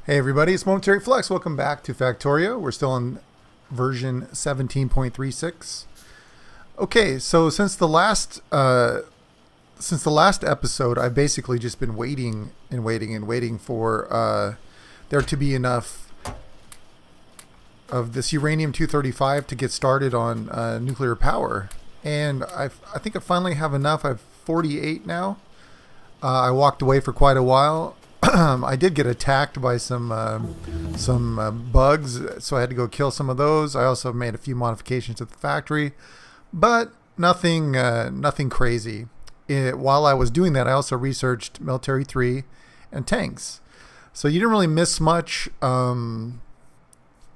Hey everybody, it's Momentary Flux. Welcome back to Factorio. We're still on version 17.36. Okay, so since the last episode, I've basically just been waiting and waiting and waiting for there to be enough of this uranium-235 to get started on nuclear power. And I think I finally have enough. I have 48 now. I walked away for quite a while. I did get attacked by some bugs, so I had to go kill some of those. I also made a few modifications at the factory, but nothing crazy. While I was doing that, I also researched Military 3 and tanks. So you didn't really miss much. I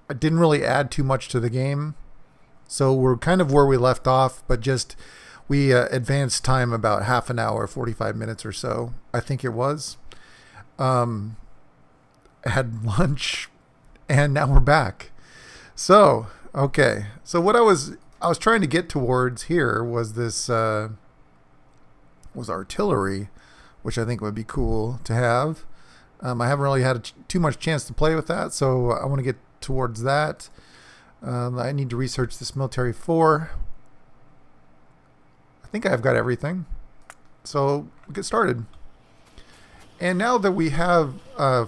didn't really add too much to the game. So we're kind of where we left off, but just we advanced time about half an hour, 45 minutes or so, I think it was. Had lunch, and now we're back. So, okay. So what I was trying to get towards here was this was artillery, which I think would be cool to have. I haven't really had too much chance to play with that, so I want to get towards that. I need to research this military 4. I think I've got everything. So we'll get started. And now that we have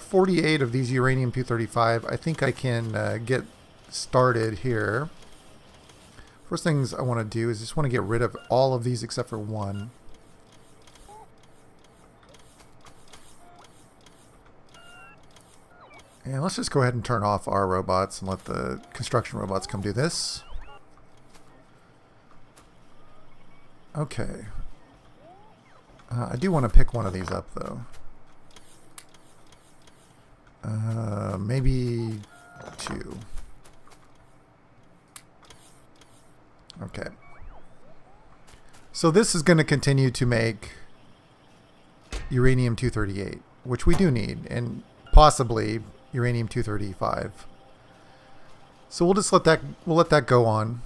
48 of these uranium-235, I think I can get started here. First things I want to do is just want to get rid of all of these except for one. And let's just go ahead and turn off our robots and let the construction robots come do this. Okay. I do want to pick one of these up, though. Maybe 2. Okay. So this is going to continue to make uranium-238, which we do need, and possibly uranium-235. So we'll just let that go on.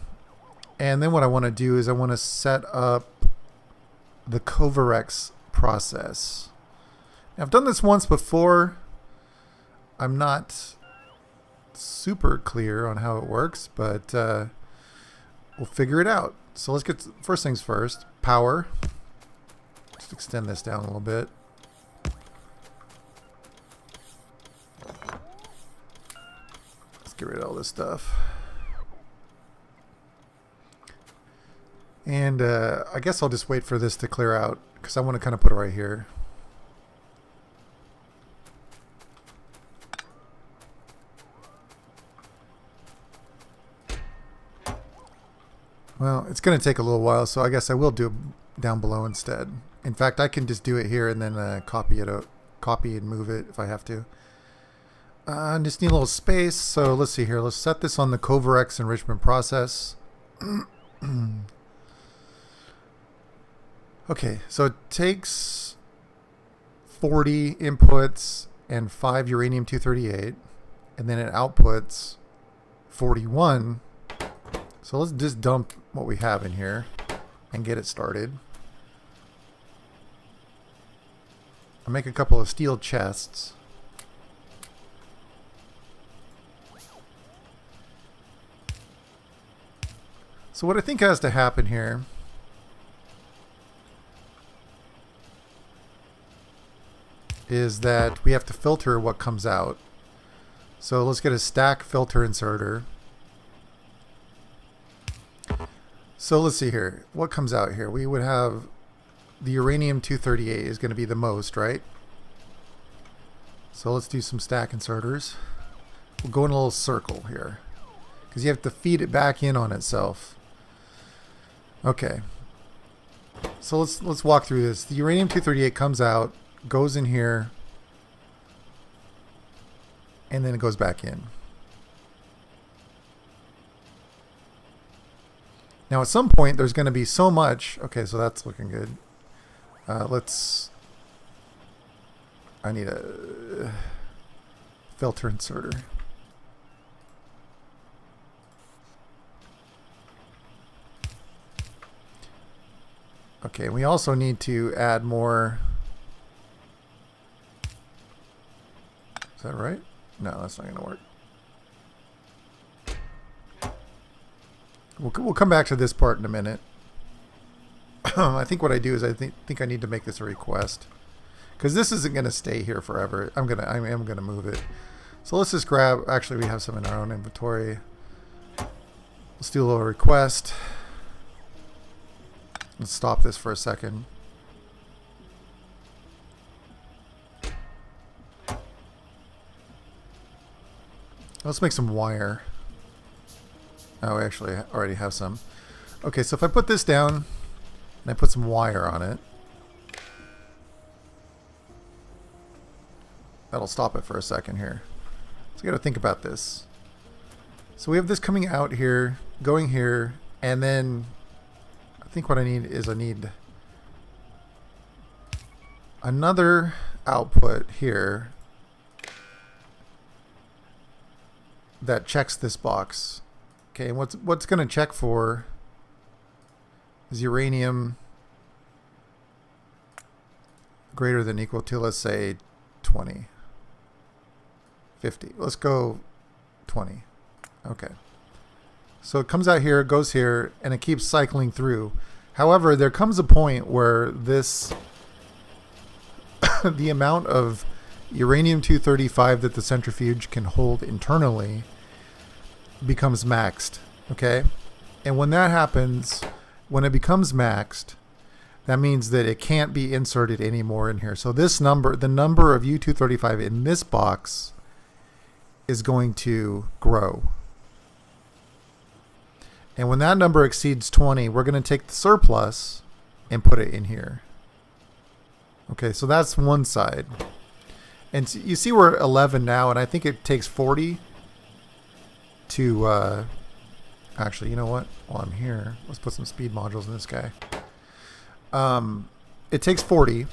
And then what I want to do is I want to set up the Covarex process. Now, I've done this once before. I'm not super clear on how it works, but we'll figure it out. So let's get first things first. Power. Just extend this down a little bit. Let's get rid of all this stuff. And I guess I'll just wait for this to clear out because I want to kind of put it right here. Well, it's going to take a little while, so I guess I will do it down below instead. In fact, I can just do it here and then copy and move it if I have to. I just need a little space, so let's see here. Let's set this on the Covarex enrichment process. Okay, so it takes 40 inputs and 5 uranium-238, and then it outputs 41. So let's just dump what we have in here and get it started. I'll make a couple of steel chests. So what I think has to happen here is that we have to filter what comes out. So let's get a stack filter inserter. So let's see here. What comes out here? We would have the uranium-238 is going to be the most, right? So let's do some stack inserters. We'll go in a little circle here because you have to feed it back in on itself. Okay. So let's walk through this. The uranium-238 comes out, goes in here, and then it goes back in. Now at some point there's going to be so much. Okay, so that's looking good. I need a filter inserter. Okay, we also need to add more. Is that right? No, that's not going to work. We'll come back to this part in a minute. I think what I do is I think I need to make this a request, because this isn't going to stay here forever. I am gonna move it. So let's just grab. Actually, we have some in our own inventory. Let's do a little request. Let's stop this for a second. Let's make some wire. Oh, we actually already have some. Okay, so if I put this down and I put some wire on it, that'll stop it for a second here. So you got to think about this. So we have this coming out here, going here, and then I think what I need is I need another output here that checks this box. Okay, and what's going to check for is uranium greater than equal to, let's say, 20. 50. Let's go 20. Okay. So it comes out here, it goes here, and it keeps cycling through. However, there comes a point where this, the amount of uranium-235 that the centrifuge can hold internally becomes maxed. Okay? And when that happens, when it becomes maxed, that means that it can't be inserted anymore in here. So this number, the number of U-235 in this box, is going to grow. And when that number exceeds 20, we're going to take the surplus and put it in here. Okay, so that's one side. And you see we're 11 now, and I think it takes 40 to... actually, you know what? While I'm here, let's put some speed modules in this guy. It takes 40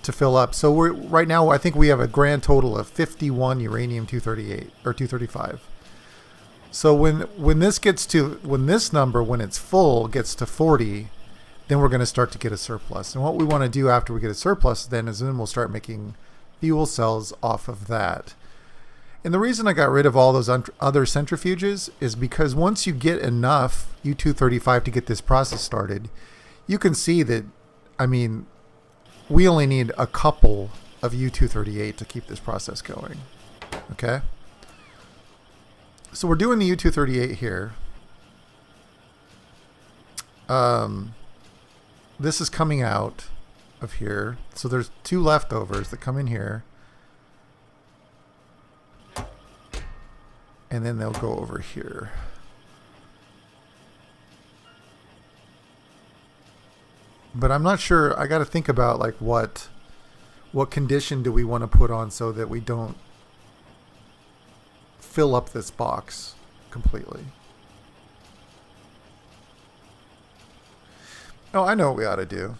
to fill up. So we're right now, I think we have a grand total of 51 uranium-238 or 235. So when this number, when it's full, gets to 40, then we're going to start to get a surplus. And what we want to do after we get a surplus then is then we'll start making fuel cells off of that. And the reason I got rid of all those other centrifuges is because once you get enough U-235 to get this process started, you can see that, I mean, we only need a couple of U-238 to keep this process going. Okay? So we're doing the U-238 here. This is coming out of here. So there's two leftovers that come in here. And then they'll go over here. But I'm not sure. I got to think about like what condition do we want to put on so that we don't fill up this box completely. Oh, I know what we ought to do.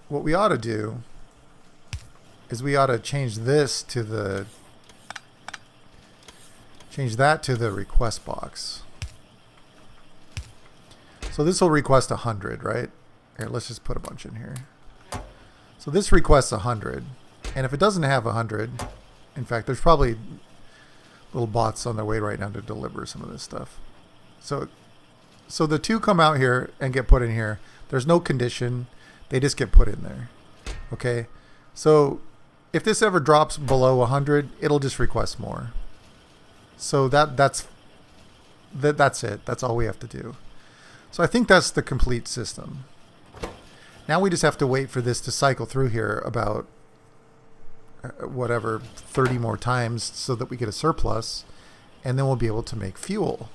What we ought to do is we ought to change this to the that to the request box. So this will request 100, right? Here, let's just put a bunch in here. So this requests 100, and if it doesn't have 100, in fact, there's probably little bots on their way right now to deliver some of this stuff. So the two come out here and get put in here. There's no condition. They just get put in there. Okay? So if this ever drops below 100, it'll just request more. So that's it. That's all we have to do. So I think that's the complete system. Now we just have to wait for this to cycle through here about whatever 30 more times so that we get a surplus, and then we'll be able to make fuel.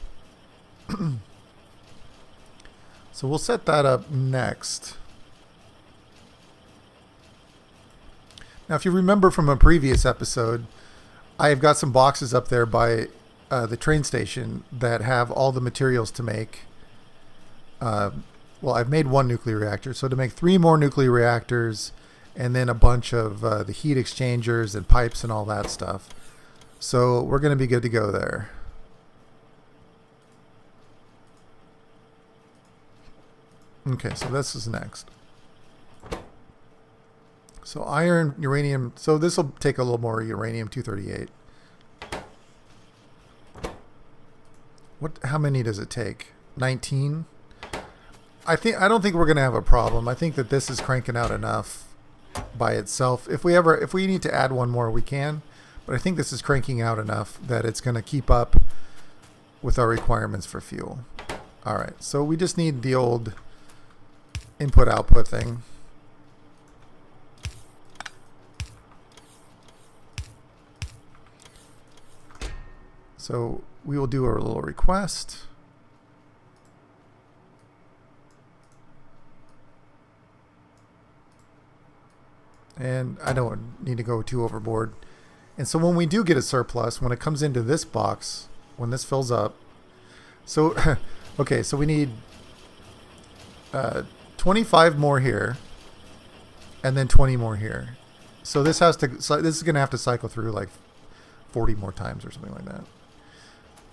So we'll set that up next. Now if you remember from a previous episode, I've got some boxes up there by the train station that have all the materials to make. Well, I've made one nuclear reactor, so to make 3 more nuclear reactors, and then a bunch of the heat exchangers and pipes and all that stuff. So we're going to be good to go there. Okay, so this is next. So iron, uranium. So this will take a little more uranium-238. What? How many does it take? 19. I don't think we're gonna have a problem. I think that this is cranking out enough by itself. If we need to add one more, we can. But I think this is cranking out enough that it's gonna keep up with our requirements for fuel. All right. So we just need the old input-output thing. So we will do our little request. And I don't need to go too overboard. And so when we do get a surplus, when it comes into this box, when this fills up, so okay, so we need 25 more here, and then 20 more here. So this is going to have to cycle through like 40 more times or something like that.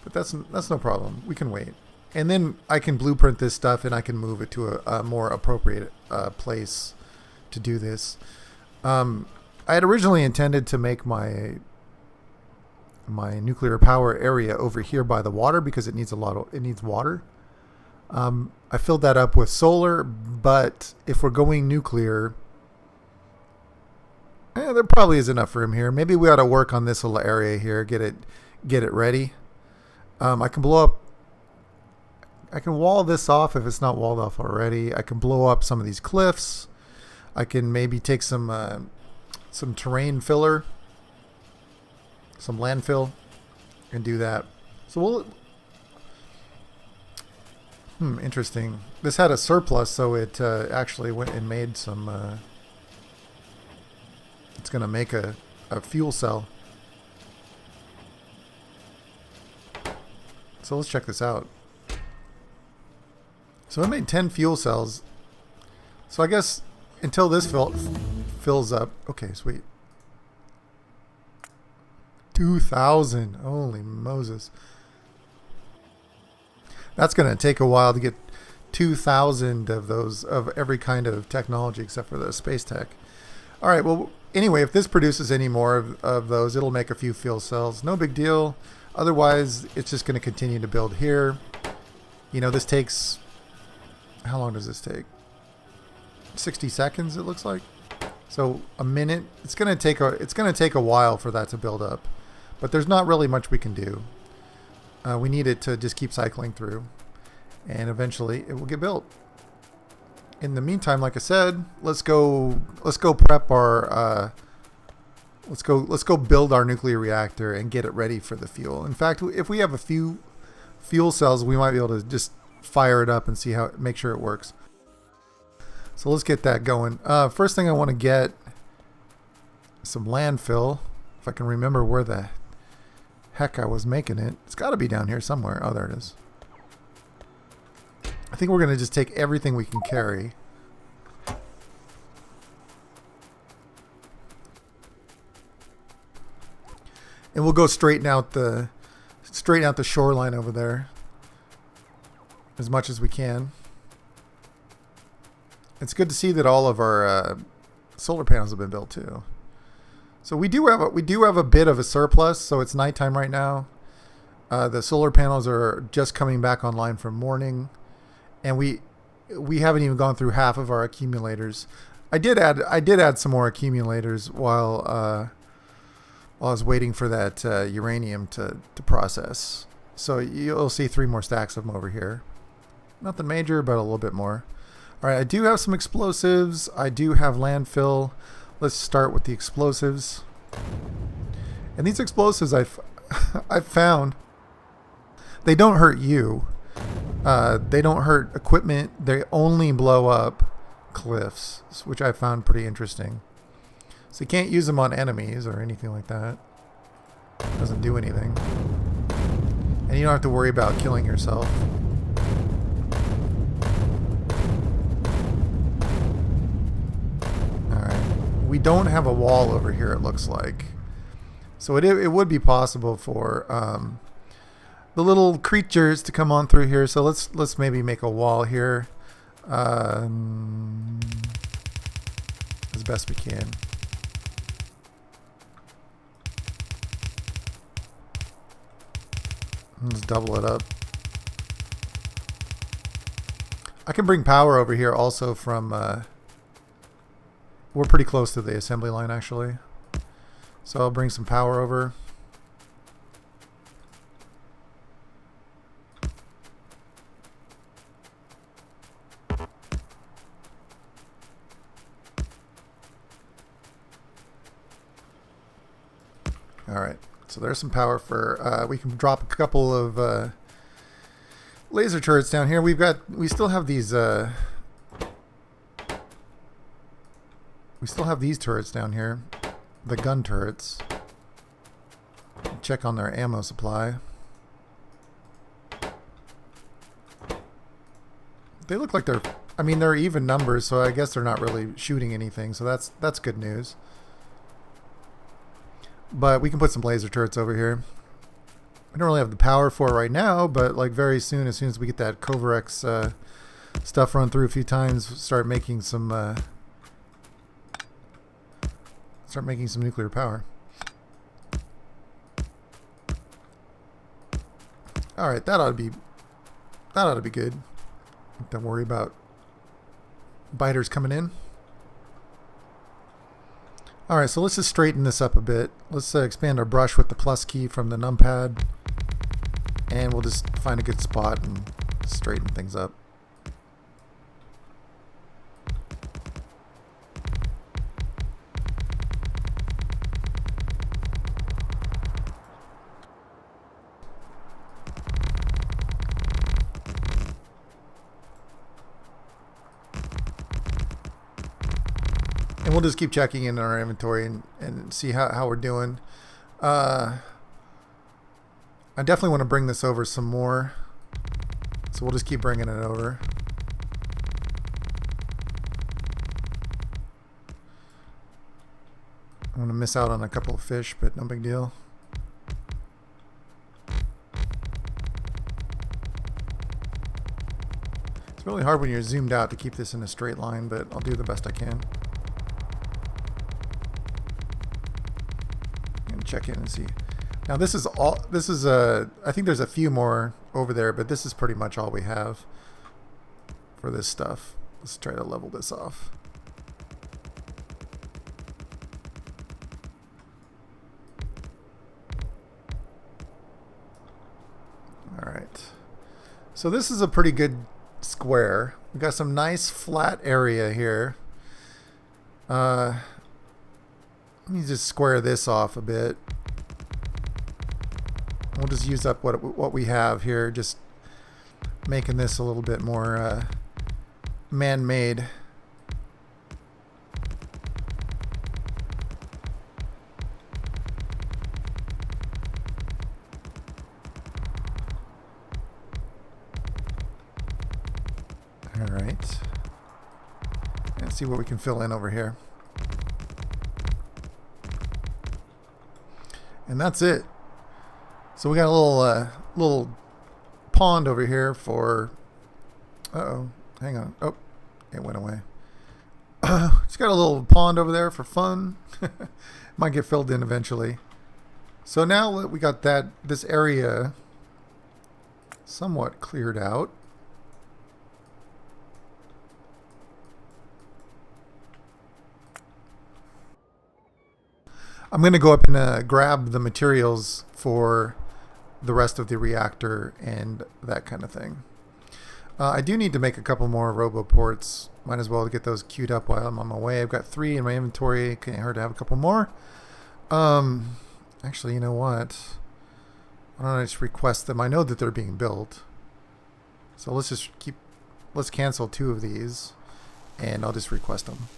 But that's no problem. We can wait. And then I can blueprint this stuff and I can move it to a more appropriate place to do this. I had originally intended to make my nuclear power area over here by the water because it needs water. I filled that up with solar, but if we're going nuclear, there probably is enough room here. Maybe we ought to work on this little area here, get it ready. I can wall this off if it's not walled off already. I can blow up some of these cliffs. I can maybe take some terrain filler, some landfill, and do that. So interesting. This had a surplus, so it actually went and made some. It's going to make a fuel cell. So let's check this out. So it made 10 fuel cells. So I guess until this fills up. Okay, sweet. 2,000. Holy Moses. That's going to take a while to get 2,000 of those, of every kind of technology except for the space tech. All right, well, anyway, if this produces any more of those, it'll make a few fuel cells. No big deal. Otherwise, it's just going to continue to build here. You know, this takes... How long does this take? 60 seconds, it looks like. So a minute. It's going to take a while for that to build up. But there's not really much we can do. We need it to just keep cycling through. And eventually it will get built. In the meantime, like I said, let's go prep our let's go build our nuclear reactor and get it ready for the fuel. In fact, if we have a few fuel cells, we might be able to just fire it up and see make sure it works. So let's get that going. First thing I want to get some landfill. If I can remember where the heck I was making it. It's got to be down here somewhere. Oh, there it is. I think we're going to just take everything we can carry. And we'll go straighten out the shoreline over there as much as we can. It's good to see that all of our solar panels have been built too. So we do have a bit of a surplus. So it's nighttime right now. The solar panels are just coming back online from morning, and we haven't even gone through half of our accumulators. I did add some more accumulators while I was waiting for that uranium to process. So you'll see 3 more stacks of them over here. Nothing major, but a little bit more. All right, I do have some explosives. I do have landfill. Let's start with the explosives. And these explosives I've found, they don't hurt you. They don't hurt equipment. They only blow up cliffs, which I found pretty interesting. So you can't use them on enemies or anything like that. Doesn't do anything. And you don't have to worry about killing yourself. We don't have a wall over here, it looks like. So it would be possible for the little creatures to come on through here. So let's maybe make a wall here as best we can. Let's double it up. I can bring power over here also from... we're pretty close to the assembly line, actually. So I'll bring some power over. Alright, so there's some power for... we can drop a couple of laser turrets down here. We still have these... we still have these turrets down here. The gun turrets. Check on their ammo supply. They look like they're... I mean, they're even numbers, so I guess they're not really shooting anything, so that's good news. But we can put some laser turrets over here. I don't really have the power for it right now, but like very soon, as soon as we get that Covarex stuff run through a few times, start making some nuclear power. All right, that ought to be good. Don't worry about biters coming in. All right, so let's just straighten this up a bit. Let's expand our brush with the plus key from the numpad, and we'll just find a good spot and straighten things up. And we'll just keep checking in our inventory and see how we're doing. I definitely want to bring this over some more. So we'll just keep bringing it over. I'm going to miss out on a couple of fish, but no big deal. It's really hard when you're zoomed out to keep this in a straight line, but I'll do the best I can. Check in and see. Now this is all. This is I think there's a few more over there, but this is pretty much all we have for this stuff. Let's try to level this off. All right. So this is a pretty good square. We've got some nice flat area here. Let me just square this off a bit. We'll just use up what we have here, just making this a little bit more man-made. All right. Let's see what we can fill in over here. And that's it. So we got a little pond over here for... Uh-oh. Hang on. Oh, it went away. Just got a little pond over there for fun. Might get filled in eventually. So now that we got this area somewhat cleared out, I'm going to go up and grab the materials for the rest of the reactor and that kind of thing. I do need to make a couple more roboports. Might as well get those queued up while I'm on my way. I've got 3 in my inventory. Can't hurt to have a couple more. Actually, you know what? Why don't I just request them? I know that they're being built. So let's cancel 2 of these, and I'll just request them.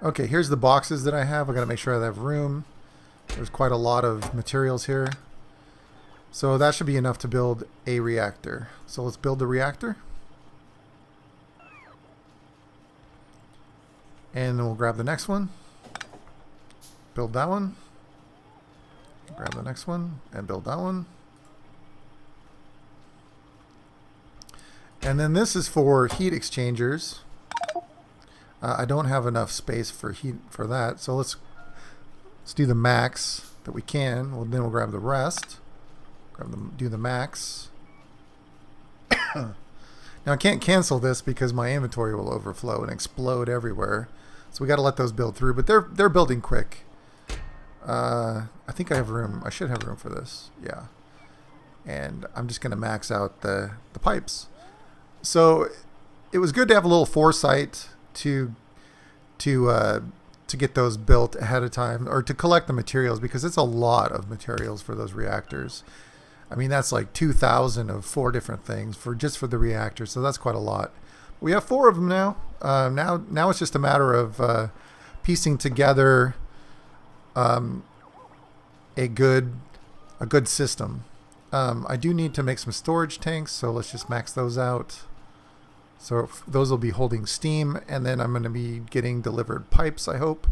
Okay, here's the boxes that I have. I got to make sure I have room. There's quite a lot of materials here. So that should be enough to build a reactor. So let's build the reactor. And then we'll grab the next one. Build that one. Grab the next one and build that one. And then this is for heat exchangers. I don't have enough space for heat for that, so let's do the max that we can. Well, then we'll grab the rest. do the max. Now I can't cancel this because my inventory will overflow and explode everywhere. So we got to let those build through, but they're building quick. I think I have room. I should have room for this. Yeah. And I'm just going to max out the pipes. So it was good to have a little foresight to get those built ahead of time, or to collect the materials, because it's a lot of materials for those reactors. I mean, that's like 2,000 of 4 different things just for the reactors, so that's quite a lot. We have 4 of them now. Now it's just a matter of piecing together a good system. I do need to make some storage tanks, so let's just max those out. So those will be holding steam, and then I'm going to be getting delivered pipes, I hope.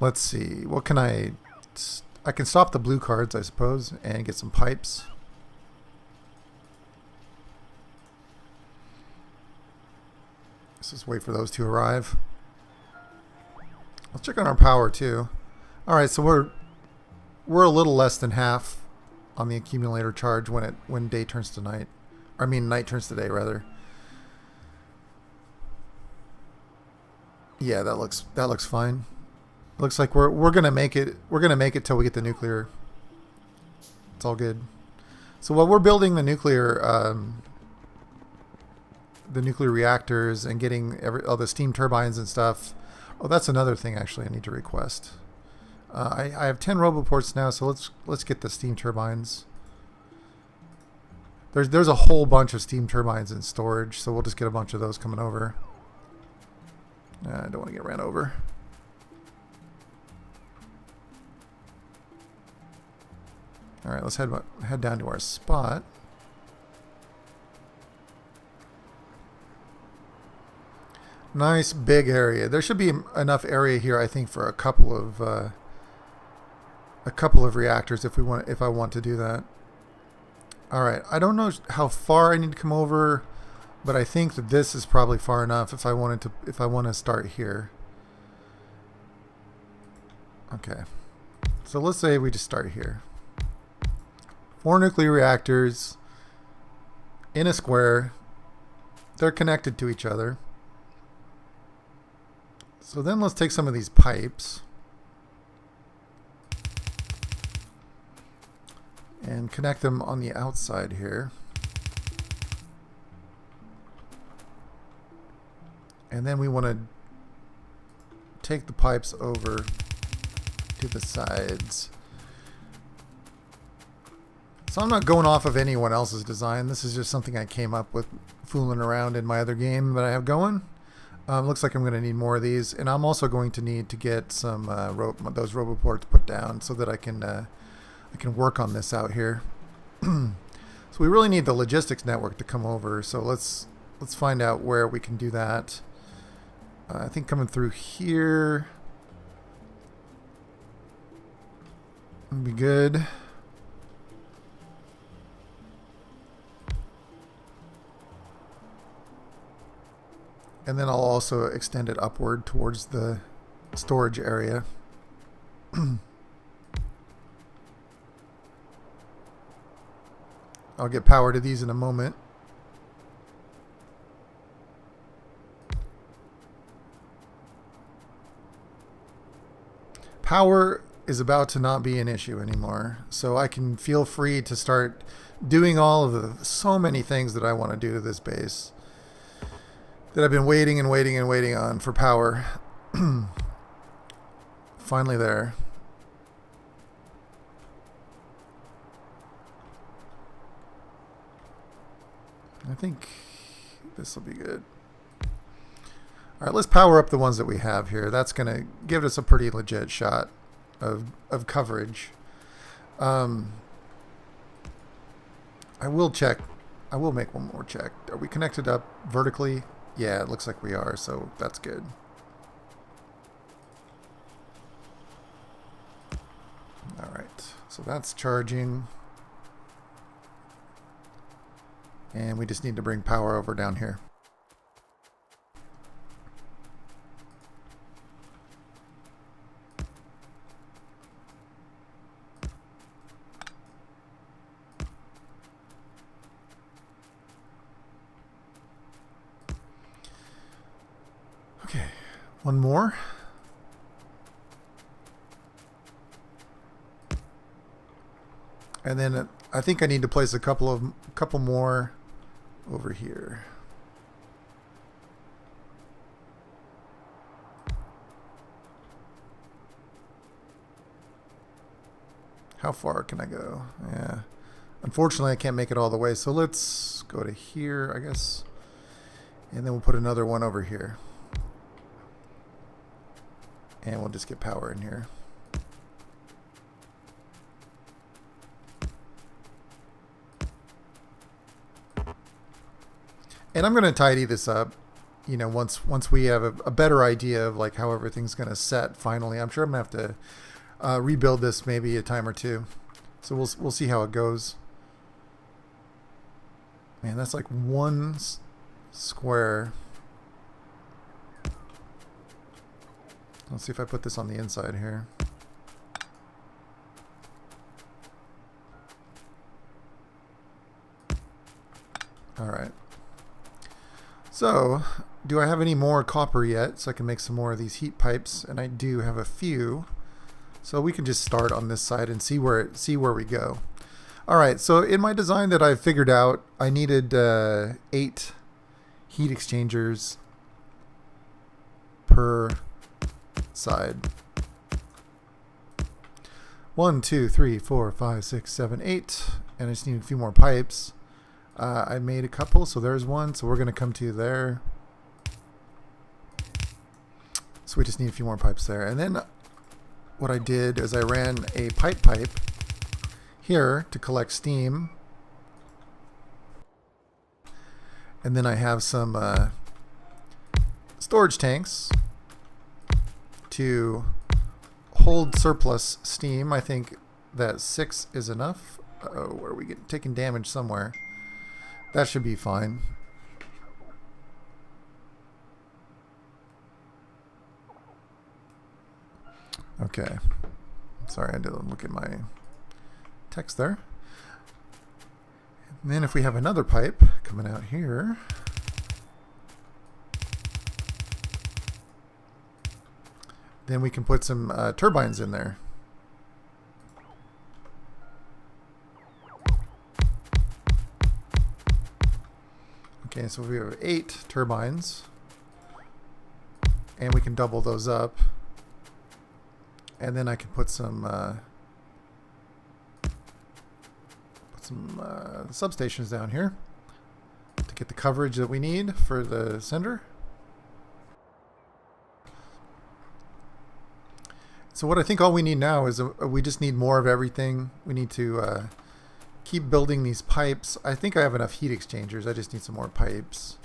Let's see. What can I can stop the blue cards, I suppose, and get some pipes. Let's just wait for those to arrive. Let's check on our power too. All right, so we're a little less than half on the accumulator charge when day turns to night. I mean, night turns to day, rather. Yeah, that looks fine. Looks like we're gonna make it. We're gonna make it till we get the nuclear. It's all good. So while we're building the nuclear reactors and getting all the steam turbines and stuff. Oh, that's another thing actually I need to request. I have 10 roboports now, so let's get the steam turbines. There's a whole bunch of steam turbines in storage, so we'll just get a bunch of those coming over. I don't want to get ran over. All right, let's head down to our spot. Nice big area. There should be enough area here, I think, for a couple of reactors if I want to do that. All right, I don't know how far I need to come over, but I think that this is probably far enough if I want to start here. Okay, so let's say we just start here. 4 nuclear reactors in a square. They're connected to each other. So then let's take some of these pipes and connect them on the outside here. And then we want to take the pipes over to the sides. So I'm not going off of anyone else's design. This is just something I came up with fooling around in my other game that I have going. Looks like I'm going to need more of these, and I'm also going to need to get some those roboports put down so that I can work on this out here. So we really need the logistics network to come over. So let's find out where we can do that. I think coming through here would be good. And then I'll also extend it upward towards the storage area. I'll get power to these in a moment. Power is about to not be an issue anymore, so I can feel free to start doing all of so many things that I want to do to this base that I've been waiting and waiting and waiting on for power. Finally there. I think this will be good. All right, let's power up the ones that we have here. That's going to give us a pretty legit shot of coverage. I will check. I will make one more check. Are we connected up vertically? Yeah, it looks like we are, so that's good. All right, so that's charging. And we just need to bring power over down here. Okay, one more. And then I think I need to place a couple more over here. How far can I go? Yeah. Unfortunately, I can't make it all the way, so let's go to here, I guess. And then we'll put another one over here. And we'll just get power in here. And I'm going to tidy this up, you know, once we have a better idea of like how everything's going to set finally. I'm sure I'm going to have to rebuild this maybe a time or two. So we'll see how it goes. Man, that's like one square. Let's see if I put this on the inside here. All right. So, do I have any more copper yet so I can make some more of these heat pipes? And I do have a few. So we can just start on this side and see where we go. All right, so in my design that I figured out, I needed 8 heat exchangers per side. 1, 2, 3, 4, 5, 6, 7, 8, and I just need a few more pipes. I made a couple, so there's one. So we're going to come to there. So we just need a few more pipes there. And then what I did is I ran a pipe here to collect steam. And then I have some storage tanks to hold surplus steam. I think that 6 is enough. Uh-oh, where are we taking damage somewhere? That should be fine. Okay. Sorry, I didn't look at my text there. And then if we have another pipe coming out here, then we can put some turbines in there. Okay, so we have 8 turbines, and we can double those up, and then I can put some substations down here to get the coverage that we need for the sender. So what I think all we need now is we just need more of everything. We need to keep building these pipes. I think I have enough heat exchangers. I just need some more pipes.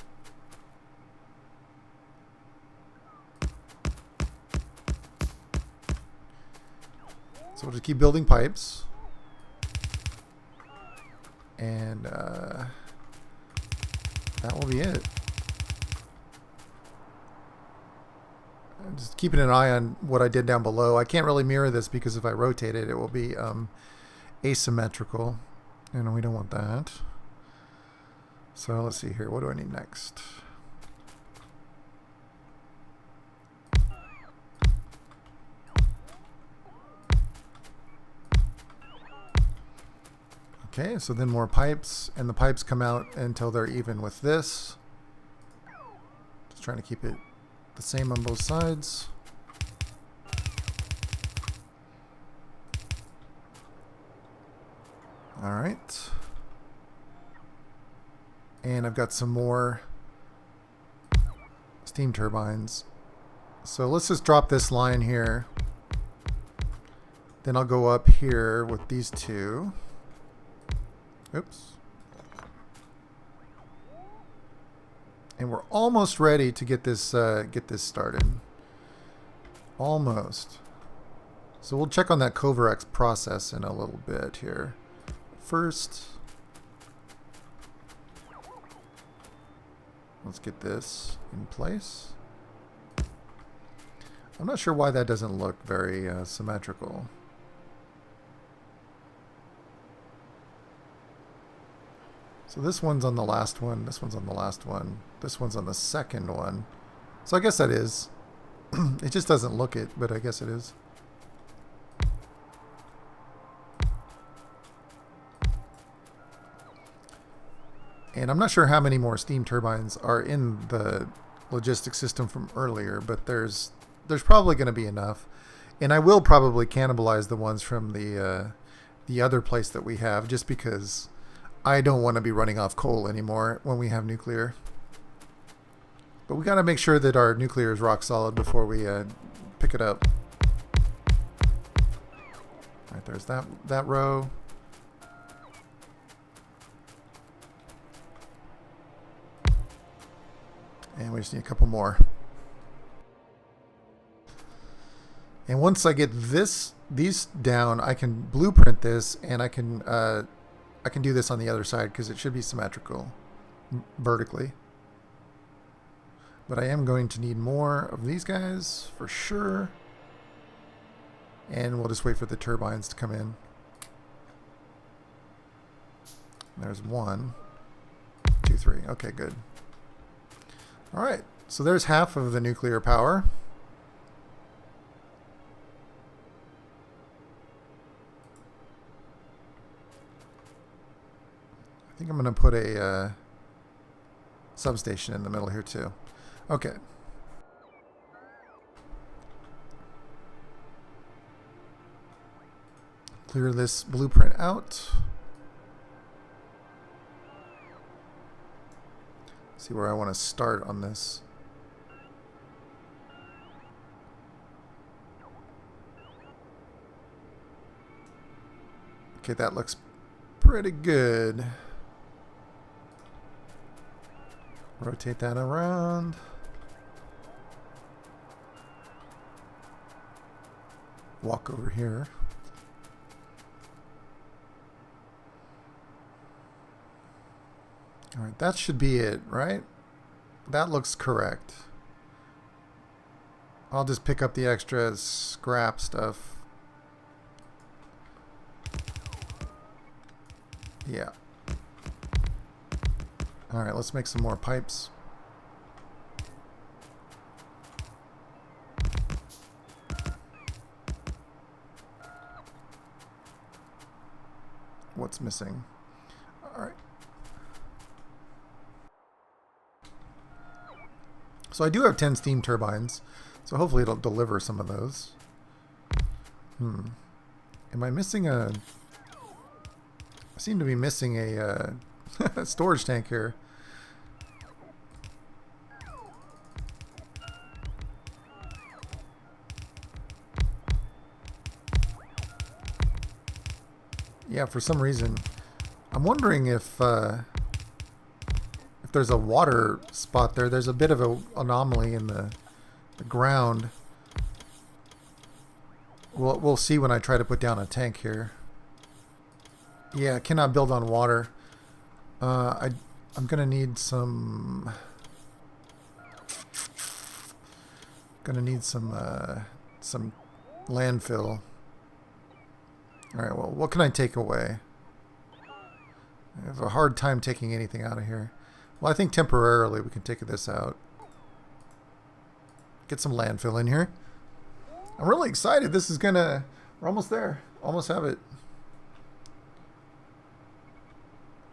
So we'll just keep building pipes. And that will be it. I'm just keeping an eye on what I did down below. I can't really mirror this because if I rotate it, it will be asymmetrical. And we don't want that. So let's see here. What do I need next? Okay, so then more pipes, and the pipes come out until they're even with this. Just trying to keep it the same on both sides. All right. And I've got some more steam turbines. So let's just drop this line here. Then I'll go up here with these two. Oops. And we're almost ready to get this started. Almost. So we'll check on that Covarex process in a little bit here. First, let's get this in place. I'm not sure why that doesn't look very symmetrical. So this one's on the last one, this one's on the last one, this one's on the second one, So I guess that is. It just doesn't look it, but I guess it is. And I'm not sure how many more steam turbines are in the logistics system from earlier, but there's probably going to be enough. And I will probably cannibalize the ones from the other place that we have, just because I don't want to be running off coal anymore when we have nuclear. But we got to make sure that our nuclear is rock solid before we pick it up. All right, there's that row. And we just need a couple more. And once I get these down, I can blueprint this, and I can do this on the other side because it should be symmetrical vertically. But I am going to need more of these guys for sure. And we'll just wait for the turbines to come in. There's 1, 2, 3. Okay, good. All right, so there's half of the nuclear power. I think I'm going to put a substation in the middle here too. Okay. Clear this blueprint out. See where I want to start on this. Okay, that looks pretty good. Rotate that around. Walk over here. All right, that should be it, right? That looks correct. I'll just pick up the extra scrap stuff. Yeah. All right, let's make some more pipes. What's missing? All right. So I do have 10 steam turbines, so hopefully it'll deliver some of those. Am I missing a... I seem to be missing a storage tank here. Yeah, for some reason. I'm wondering if there's a water spot there. There's a bit of an anomaly in the ground. We'll see when I try to put down a tank here. Yeah, cannot build on water. I'm gonna need some. Gonna need some landfill. All right. Well, what can I take away? I have a hard time taking anything out of here. Well, I think temporarily we can take this out. Get some landfill in here. I'm really excited. This is gonna... We're almost there. Almost have it.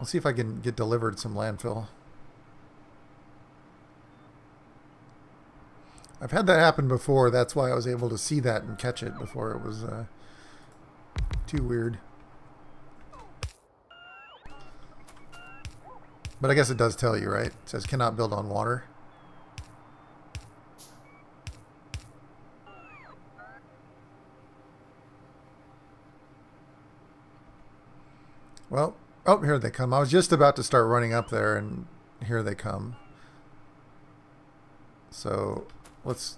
Let's see if I can get delivered some landfill. I've had that happen before. That's why I was able to see that and catch it before it was too weird. But I guess it does tell you, right? It says cannot build on water. Well, oh, here they come. I was just about to start running up there, and here they come. So let's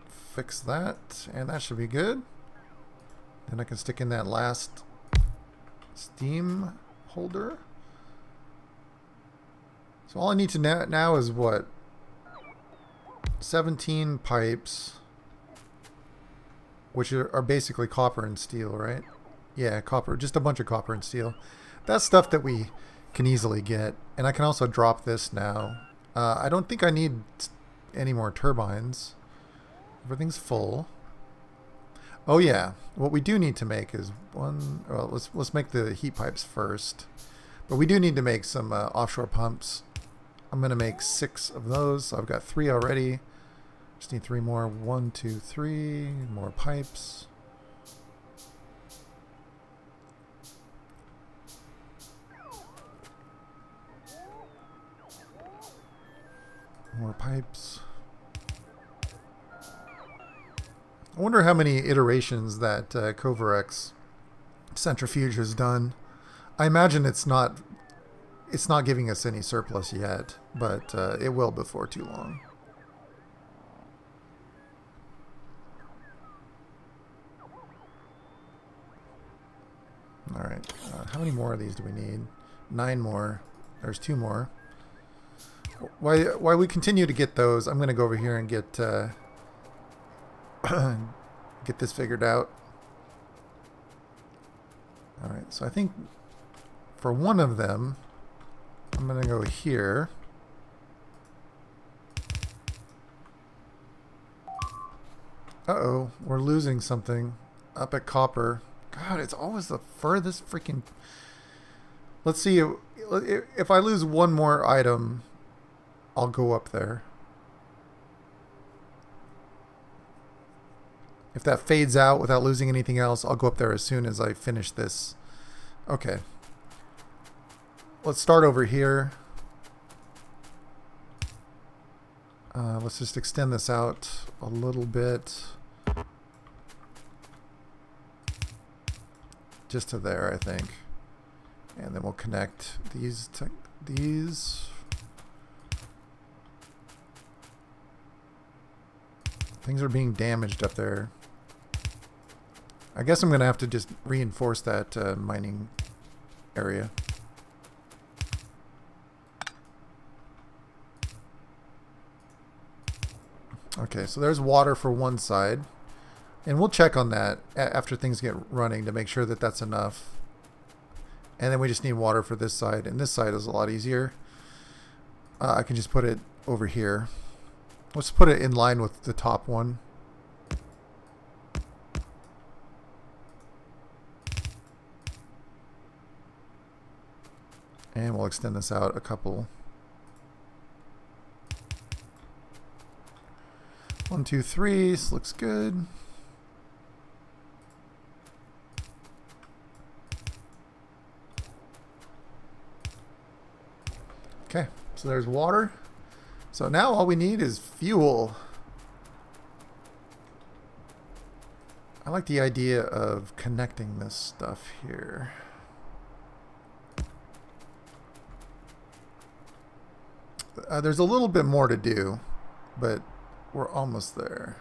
fix that, and that should be good. Then I can stick in that last steam holder. So all I need to now is what? 17 pipes, which are basically copper and steel, right? Yeah, copper, just a bunch of copper and steel. That's stuff that we can easily get. And I can also drop this now. I don't think I need any more turbines. Everything's full. Oh yeah, what we do need to make is one. Well, let's make the heat pipes first. But we do need to make some offshore pumps. I'm gonna make 6 of those. So I've got 3 already. Just need 3 more. 1, 2, 3 more pipes. More pipes. I wonder how many iterations that Covarex centrifuge has done. I imagine it's not giving us any surplus yet, but it will before too long. All right, how many more of these do we need? 9 more. There's 2 more. While we continue to get those, I'm going to go over here and get get this figured out. All right, so I think for one of them, I'm going to go here. Uh-oh, we're losing something up at copper. God, it's always the furthest freaking... Let's see, if I lose one more item, I'll go up there. If that fades out without losing anything else, I'll go up there as soon as I finish this. Okay. Let's start over here. Let's just extend this out a little bit. Just to there, I think. And then we'll connect these to these. Things are being damaged up there. I guess I'm going to have to just reinforce that mining area. Okay, so there's water for one side. And we'll check on that after things get running to make sure that that's enough. And then we just need water for this side. And this side is a lot easier. I can just put it over here. Let's put it in line with the top one. And we'll extend this out a couple. 1, 2, 3. This looks good. Okay, so there's water. So now all we need is fuel. I like the idea of connecting this stuff here. There's a little bit more to do, but we're almost there.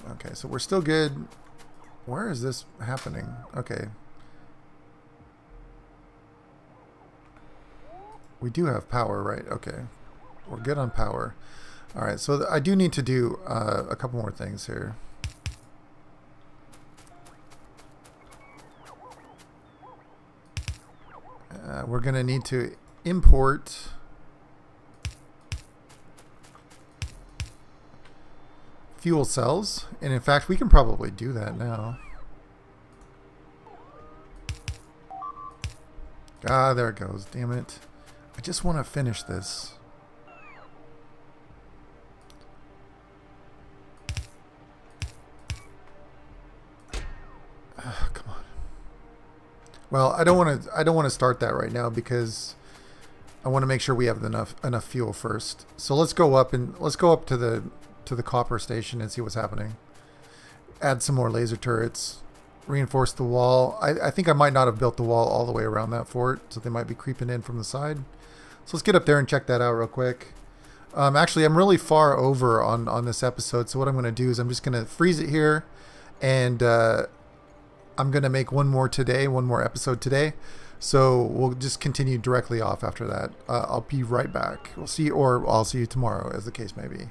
Okay, so we're still good. Where is this happening? Okay. We do have power, right? Okay. We're good on power. All right, so I do need to do a couple more things here. We're going to need to import fuel cells, and in fact we can probably do that now. Ah, there it goes. Damn it. I just want to finish this. Come on. Well, I don't want to start that right now because I want to make sure we have enough fuel first. So let's go up to the copper station and see what's happening. Add some more laser turrets. Reinforce the wall. I think I might not have built the wall all the way around that fort, so they might be creeping in from the side. So let's get up there and check that out real quick. Actually, I'm really far over on this episode, so what I'm going to do is I'm just going to freeze it here, and I'm going to make one more episode today. So we'll just continue directly off after that. I'll be right back. I'll see you tomorrow, as the case may be.